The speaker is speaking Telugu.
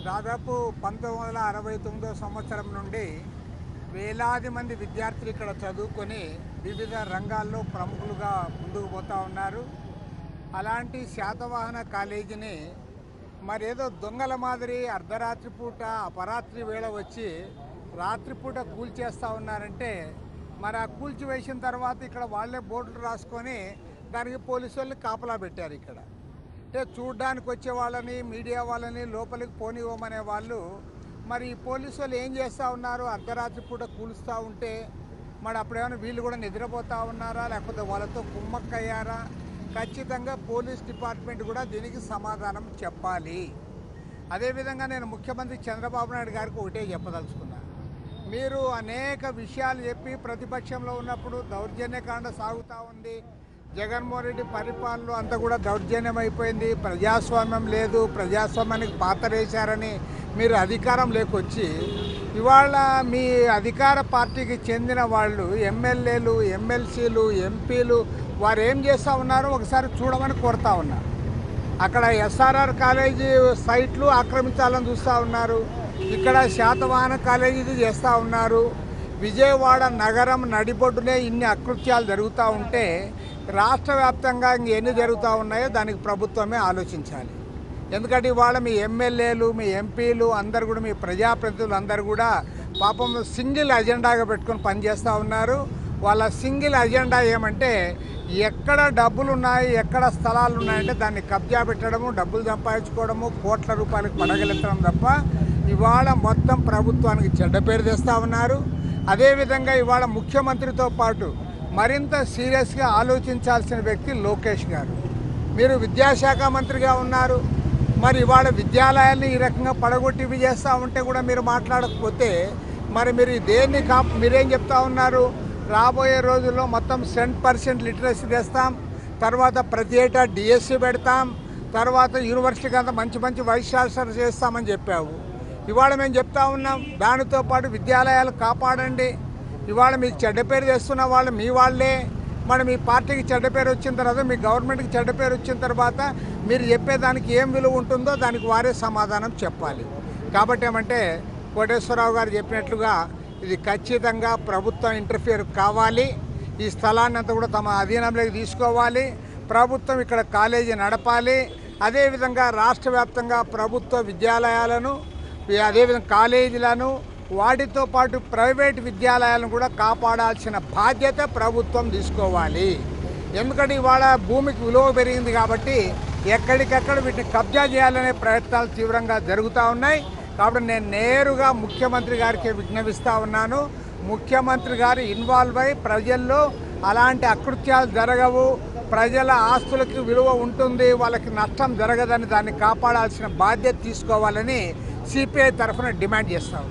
దాదాపు 1969 సంవత్సరం నుండి వేలాది మంది విద్యార్థులు ఇక్కడ చదువుకొని వివిధ రంగాల్లో ప్రముఖులుగా ముందుకు పోతూ ఉన్నారు. అలాంటి శాతవాహన కాలేజీని మరేదో దొంగల మాదిరి అర్ధరాత్రి పూట అపరాత్రి వేళ వచ్చి రాత్రిపూట కూల్చేస్తూ ఉన్నారంటే మరి ఆ కూల్చివేసిన తర్వాత ఇక్కడ వాళ్ళే బోర్డులు రాసుకొని దానికి పోలీసు వాళ్ళు కాపలా పెట్టారు. ఇక్కడ అంటే చూడ్డానికి వచ్చే వాళ్ళని మీడియా వాళ్ళని లోపలికి పోనివ్వమనే వాళ్ళు మరి ఈ పోలీసు వాళ్ళు ఏం చేస్తూ ఉన్నారు? అర్ధరాత్రి పూట కూలుస్తూ ఉంటే మరి అప్పుడేమైనా వీళ్ళు కూడా నిద్రపోతూ ఉన్నారా, లేకపోతే వాళ్ళతో కుమ్మక్కయ్యారా? ఖచ్చితంగా పోలీస్ డిపార్ట్మెంట్ కూడా దీనికి సమాధానం చెప్పాలి. అదేవిధంగా నేను ముఖ్యమంత్రి చంద్రబాబు నాయుడు గారికి ఒకటే చెప్పదలుచుకున్నాను. మీరు అనేక విషయాలు చెప్పి ప్రతిపక్షంలో ఉన్నప్పుడు దౌర్జన్యకాండ సాగుతూ ఉంది. జగన్మోహన్ రెడ్డి పరిపాలనలో అంతా కూడా దౌర్జన్యం అయిపోయింది, ప్రజాస్వామ్యం లేదు, ప్రజాస్వామ్యానికి పాతరేశారని మీరు అధికారం లేకొచ్చి ఇవాళ మీ అధికార పార్టీకి చెందిన వాళ్ళు ఎమ్మెల్యేలు, ఎమ్మెల్సీలు, ఎంపీలు వారు ఏం చేస్తూ ఉన్నారో ఒకసారి చూడమని కోరుతా ఉన్నారు. అక్కడ ఎస్ఆర్ఆర్ కాలేజీ సైట్లు ఆక్రమించాలని చూస్తూ ఉన్నారు. ఇక్కడ శాతవాహన కాలేజీ చేస్తూ ఉన్నారు. విజయవాడ నగరం నడిబొడ్డునే ఇన్ని అకృత్యాలు జరుగుతూ ఉంటే రాష్ట్ర వ్యాప్తంగా ఎన్ని జరుగుతూ ఉన్నాయో దానికి ప్రభుత్వమే ఆలోచించాలి. ఎందుకంటే ఇవాళ మీ ఎమ్మెల్యేలు, మీ ఎంపీలు అందరు కూడా, మీ ప్రజాప్రతినిధులు అందరూ కూడా పాపం సింగిల్ అజెండాగా పెట్టుకొని పనిచేస్తూ ఉన్నారు. వాళ్ళ సింగిల్ అజెండా ఏమంటే ఎక్కడ డబ్బులు ఉన్నాయి, ఎక్కడ స్థలాలు ఉన్నాయంటే దాన్ని కబ్జా పెట్టడము, డబ్బులు సంపాదించుకోవడము, కోట్ల రూపాయలకు పడగలెత్తడం తప్ప ఇవాళ మొత్తం ప్రభుత్వానికి చెడ్డ పేరు తెస్తూ ఉన్నారు. అదేవిధంగా ఇవాళ ముఖ్యమంత్రితో పాటు మరింత సీరియస్గా ఆలోచించాల్సిన వ్యక్తి లోకేష్ గారు. మీరు విద్యాశాఖ మంత్రిగా ఉన్నారు. మరి ఇవాళ విద్యాలయాల్ని ఈ రకంగా పడగొట్టి ఇవి చేస్తూ ఉంటే కూడా మీరు మాట్లాడకపోతే మరి మీరు దేన్ని మీరేం చెప్తా ఉన్నారు? రాబోయే రోజుల్లో మొత్తం 100% లిటరసీ తెస్తాం, తర్వాత ప్రతి ఏటా డిఎస్సి పెడతాం, తర్వాత యూనివర్సిటీకి అంతా మంచి మంచి వైస్ ఛాన్సలర్ చేస్తామని చెప్పావు. ఇవాళ మేము చెప్తా ఉన్నాం దానితో పాటు విద్యాలయాలు కాపాడండి. ఇవాళ మీకు చెడ్డ పేరు తెస్తున్న వాళ్ళు మీ వాళ్ళే. మరి మీ పార్టీకి చెడ్డ పేరు వచ్చిన తర్వాత, మీ గవర్నమెంట్కి చెడ్డ పేరు వచ్చిన తర్వాత మీరు చెప్పేదానికి ఏం విలువ ఉంటుందో దానికి వారే సమాధానం చెప్పాలి. కాబట్టి ఏమంటే కోటేశ్వరరావు గారు చెప్పినట్లుగా ఇది ఖచ్చితంగా ప్రభుత్వం ఇంటర్ఫియర్ కావాలి. ఈ స్థలాన్ని అంతా కూడా తమ అధీనంలోకి తీసుకోవాలి. ప్రభుత్వం ఇక్కడ కాలేజీ నడపాలి. అదేవిధంగా రాష్ట్ర వ్యాప్తంగా ప్రభుత్వ విద్యాలయాలను, అదేవిధంగా కాలేజీలను, వాటితో పాటు ప్రైవేట్ విద్యాలయాలను కూడా కాపాడాల్సిన బాధ్యత ప్రభుత్వం తీసుకోవాలి. ఎందుకంటే ఇవాళ భూమికి విలువ పెరిగింది కాబట్టి ఎక్కడికక్కడ వీటిని కబ్జా చేయాలనే ప్రయత్నాలు తీవ్రంగా జరుగుతూ ఉన్నాయి. కాబట్టి నేను నేరుగా ముఖ్యమంత్రి గారికి విజ్ఞపిస్తూ ఉన్నాను. ముఖ్యమంత్రి గారు ఇన్వాల్వ్ అయి ప్రజల్లో అలాంటి అకృత్యాలు జరగవు, ప్రజల ఆస్తులకు విలువ ఉంటుంది, వాళ్ళకి నష్టం జరగదని దాన్ని కాపాడాల్సిన బాధ్యత తీసుకోవాలని సిపిఐ తరఫున డిమాండ్ చేస్తాం.